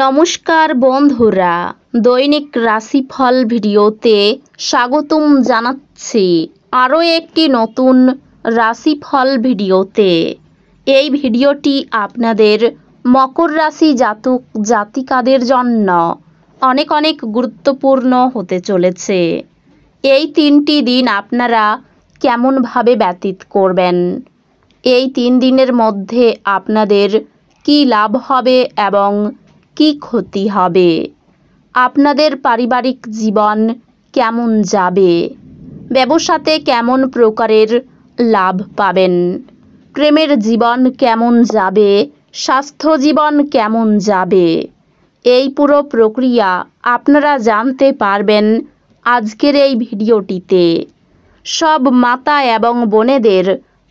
নমস্কার বন্ধুরা, দৈনিক রাশিফল ভিডিওতে স্বাগতম জানাচ্ছি আরও একটি নতুন রাশিফল ভিডিওতে। এই ভিডিওটি আপনাদের মকর রাশি জাতক জাতিকাদের জন্য অনেক অনেক গুরুত্বপূর্ণ হতে চলেছে। এই 3টি দিন আপনারা কেমনভাবে ব্যতীত করবেন, এই 3 দিনের মধ্যে আপনাদের কি লাভ হবে এবং কি ক্ষতি হবে, আপনাদের পারিবারিক জীবন কেমন যাবে, ব্যবসাতে কেমন প্রকারের লাভ পাবেন, প্রেমের জীবন কেমন যাবে, স্বাস্থ্য জীবন কেমন যাবে, এই পুরো প্রক্রিয়া আপনারা জানতে পারবেন আজকের এই ভিডিওটিতে। সব মাতা এবং বোনেদের,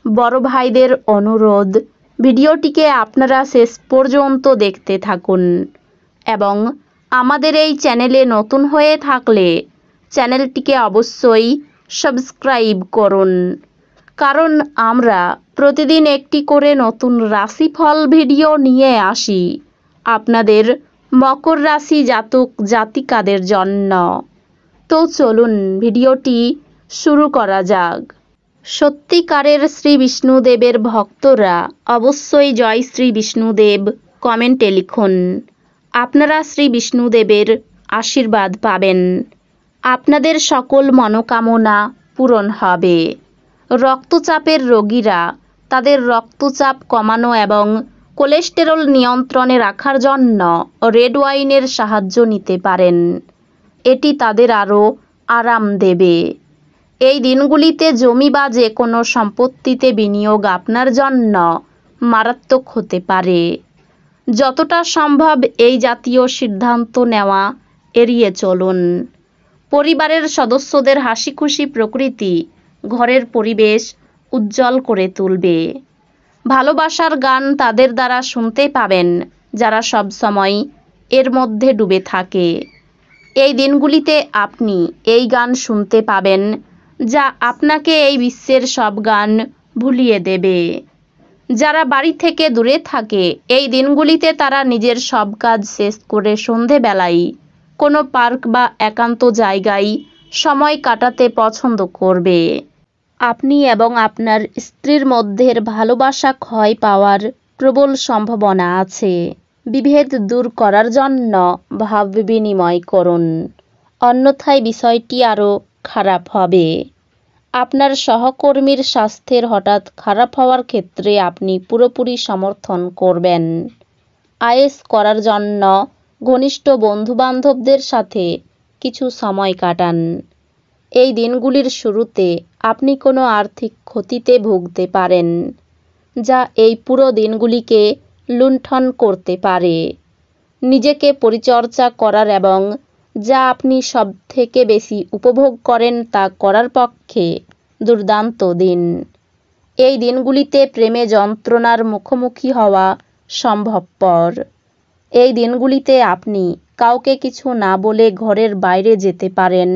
বড় ভাইদের অনুরোধ, ভিডিওটিকে আপনারা শেষ পর্যন্ত দেখতে থাকুন এবং আমাদের এই চ্যানেলে নতুন হয়ে থাকলে চ্যানেলটিকে অবশ্যই সাবস্ক্রাইব করুন, কারণ আমরা প্রতিদিন একটি করে নতুন রাশিফল ভিডিও নিয়ে আসি আপনাদের মকর রাশি জাতক জাতিকাদের জন্য। তো চলুন ভিডিওটি শুরু করা যাক। সত্যিকারের শ্রী বিষ্ণুদেবের ভক্তরা অবশ্যই জয় শ্রী বিষ্ণুদেব কমেন্টে লিখুন। আপনারা শ্রী বিষ্ণুদেবের আশীর্বাদ পাবেন, আপনাদের সকল মনোকামনা পূরণ হবে। রক্তচাপের রোগীরা তাদের রক্তচাপ কমানো এবং কোলেস্টেরল নিয়ন্ত্রণে রাখার জন্য রেড ওয়াইনের সাহায্য নিতে পারেন, এটি তাদের আরও আরাম দেবে। এই দিনগুলিতে জমি বা যে কোনো সম্পত্তিতে বিনিয়োগ আপনার জন্য মারাত্মক হতে পারে। যতটা সম্ভব এই জাতীয় সিদ্ধান্ত নেওয়া এড়িয়ে চলুন। পরিবারের সদস্যদের হাসিখুশি প্রকৃতি ঘরের পরিবেশ উজ্জ্বল করে তুলবে। ভালোবাসার গান তাদের দ্বারা শুনতে পাবেন যারা সব সময় এর মধ্যে ডুবে থাকে। এই দিনগুলিতে আপনি এই গান শুনতে পাবেন যা আপনাকে এই বিশ্বের সব গান ভুলিয়ে দেবে। যারা বাড়ি থেকে দূরে থাকে এই দিনগুলিতে তারা নিজের সব কাজ শেষ করে সন্ধেবেলায় কোনো পার্ক বা একান্ত জায়গায় সময় কাটাতে পছন্দ করবে। আপনি এবং আপনার স্ত্রীর মধ্যের ভালোবাসা ক্ষয় পাওয়ার প্রবল সম্ভাবনা আছে। বিভেদ দূর করার জন্য ভাব বিনিময় করুন, অন্যথায় বিষয়টি আরও খারাপ হবে। আপনার সহকর্মীর স্বাস্থ্যের হঠাৎ খারাপ হওয়ার ক্ষেত্রে আপনি পুরোপুরি সমর্থন করবেন। আয়েশ করার জন্য ঘনিষ্ঠ বন্ধুবান্ধবদের সাথে কিছু সময় কাটান। এই দিনগুলির শুরুতে আপনি কোনো আর্থিক ক্ষতিতে ভুগতে পারেন, যা এই পুরো দিনগুলিকে লুণ্ঠন করতে পারে। নিজেকে পরিচর্যা করার এবং যা আপনি সবথেকে বেশি উপভোগ করেন তা করার পক্ষে দুর্দান্ত দিন। এই দিনগুলিতে প্রেমে যন্ত্রণার মুখোমুখি হওয়া সম্ভবপর। এই দিনগুলিতে আপনি কাউকে কিছু না বলে ঘরের বাইরে যেতে পারেন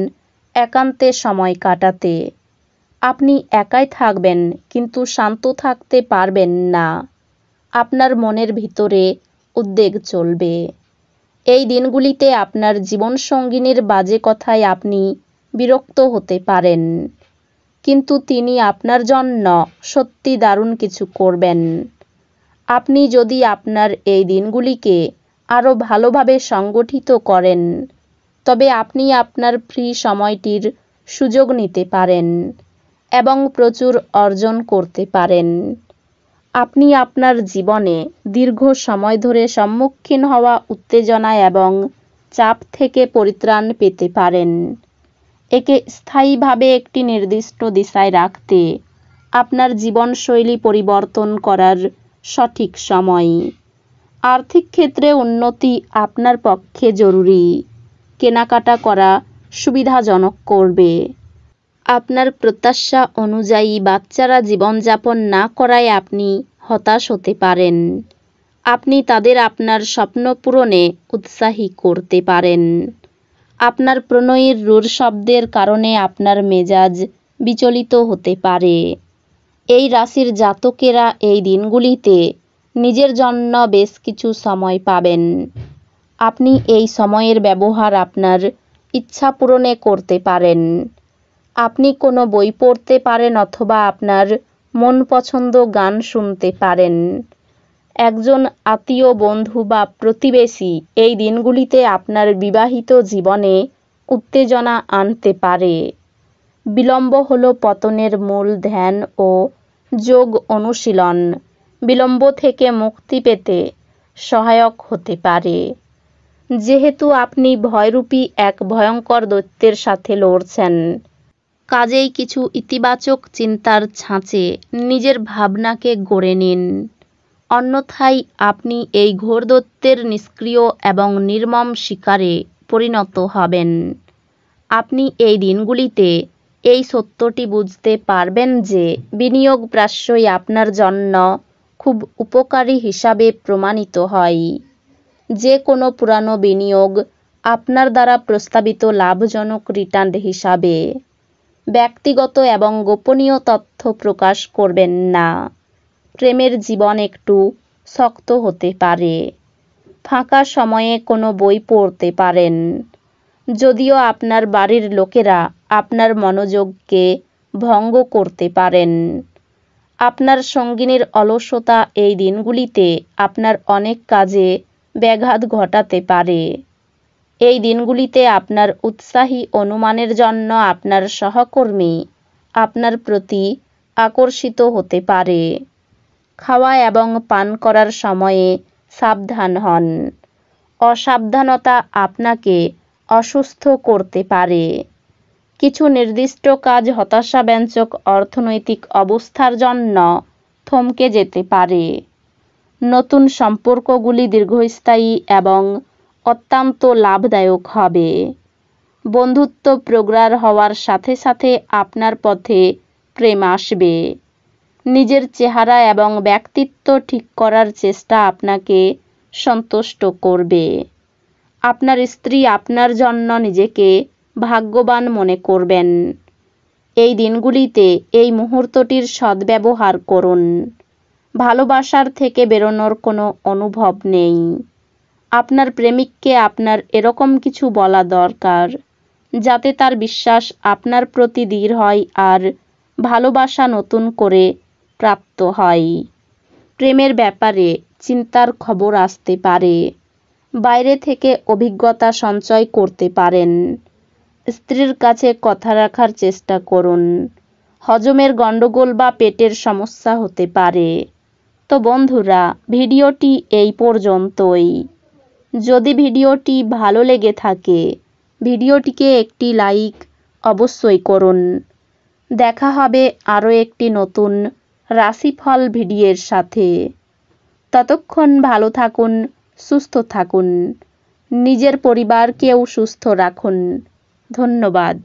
একান্তে সময় কাটাতে। আপনি একাই থাকবেন কিন্তু শান্ত থাকতে পারবেন না, আপনার মনের ভিতরে উদ্বেগ চলবে। এই দিনগুলিতে আপনার জীবনসঙ্গিনীর বাজে কথায় আপনি বিরক্ত হতে পারেন, কিন্তু তিনি আপনার জন্য সত্যি দারুণ কিছু করবেন। আপনি যদি আপনার এই দিনগুলিকে আরও ভালোভাবে সংগঠিত করেন তবে আপনি আপনার ফ্রি সময়টির সুযোগ নিতে পারেন এবং প্রচুর অর্জন করতে পারেন। আপনি আপনার জীবনে দীর্ঘ সময় ধরে সম্মুখীন হওয়া উত্তেজনা এবং চাপ থেকে পরিত্রাণ পেতে পারেন। একে স্থায়ীভাবে একটি নির্দিষ্ট দিশায় রাখতে আপনার জীবনশৈলী পরিবর্তন করার সঠিক সময়। আর্থিক ক্ষেত্রে উন্নতি আপনার পক্ষে জরুরি, কেনাকাটা করা সুবিধাজনক করবে। আপনার প্রত্যাশা অনুযায়ী বাচ্চারা জীবনযাপন না করায় আপনি হতাশ হতে পারেন। আপনি তাদের আপনার স্বপ্ন পূরণে উৎসাহী করতে পারেন। আপনার প্রণয়ীর রূঢ় শব্দের কারণে আপনার মেজাজ বিচলিত হতে পারে। এই রাশির জাতকেরা এই দিনগুলিতে নিজের জন্য বেশ কিছু সময় পাবেন। আপনি এই সময়ের ব্যবহার আপনার ইচ্ছা পূরণে করতে পারেন। আপনি কোনো বই পড়তে পারেন অথবা আপনার মন পছন্দ গান শুনতে পারেন। একজন আত্মীয়, বন্ধু বা প্রতিবেশী এই দিনগুলিতে আপনার বিবাহিত জীবনে উত্তেজনা আনতে পারে। বিলম্ব হল পতনের মূল। ধ্যান ও যোগ অনুশীলন বিলম্ব থেকে মুক্তি পেতে সহায়ক হতে পারে। যেহেতু আপনি ভয়রূপী এক ভয়ঙ্কর দৈত্যের সাথে লড়ছেন, কাজেই কিছু ইতিবাচক চিন্তার ছাঁচে নিজের ভাবনাকে গড়ে নিন। অন্যথায় আপনি এই ঘোর দৈত্যের নিষ্ক্রিয় এবং নির্মম শিকারে পরিণত হবেন। আপনি এই দিনগুলিতে এই সত্যটি বুঝতে পারবেন যে বিনিয়োগ প্রায়শই আপনার জন্য খুব উপকারী হিসাবে প্রমাণিত হয়। যে কোনো পুরানো বিনিয়োগ আপনার দ্বারা প্রস্তাবিত লাভজনক রিটার্ন হিসাবে। ব্যক্তিগত এবং গোপনীয় তথ্য প্রকাশ করবেন না। প্রেমের জীবন একটু শক্ত হতে পারে। ফাঁকা সময়ে কোনো বই পড়তে পারেন। যদিও আপনার বাড়ির লোকেরা আপনার মনোযোগকে ভঙ্গ করতে পারেন। আপনার সঙ্গিনীর অলসতা এই দিনগুলিতে আপনার অনেক কাজে ব্যাঘাত ঘটাতে পারে। এই দিনগুলিতে আপনার উৎসাহী অনুমানের জন্য আপনার সহকর্মী আপনার প্রতি আকর্ষিত হতে পারে। খাওয়া এবং পান করার সময়ে সাবধান হন। অসাবধানতা আপনাকে অসুস্থ করতে পারে। কিছু নির্দিষ্ট কাজ হতাশাব্যঞ্জক অর্থনৈতিক অবস্থার জন্য থমকে যেতে পারে। নতুন সম্পর্কগুলি দীর্ঘস্থায়ী এবং অত্যন্ত লাভদায়ক হবে। বন্ধুত্ব প্রগাঢ় হওয়ার সাথে সাথে আপনার পথে প্রেম আসবে। নিজের চেহারা এবং ব্যক্তিত্ব ঠিক করার চেষ্টা আপনাকে সন্তুষ্ট করবে। আপনার স্ত্রী আপনার জন্য নিজেকে ভাগ্যবান মনে করবেন। এই দিনগুলিতে এই মুহূর্তটির সদ্ব্যবহার করুন। ভালোবাসার থেকে বেরোনোর কোনো অনুভব নেই। আপনার প্রেমিককে আপনার এরকম কিছু বলা দরকার যাতে তার বিশ্বাস আপনার প্রতি দৃঢ় হয় আর ভালোবাসা নতুন করে প্রাপ্ত হয়। প্রেমের ব্যাপারে চিন্তার খবর আসতে পারে। বাইরে থেকে অভিজ্ঞতা সঞ্চয় করতে পারেন। স্ত্রীর কাছে কথা রাখার চেষ্টা করুন। হজমের গণ্ডগোল বা পেটের সমস্যা হতে পারে। তো বন্ধুরা, ভিডিওটি এই পর্যন্তই। যদি ভিডিওটি ভালো লেগে থাকে ভিডিওটিকে একটি লাইক অবশ্যই করুন। দেখা হবে আরও একটি নতুন রাশিফল ভিডিওর সাথে। ততক্ষণ ভালো থাকুন, সুস্থ থাকুন, নিজের পরিবারকেও সুস্থ রাখুন। ধন্যবাদ।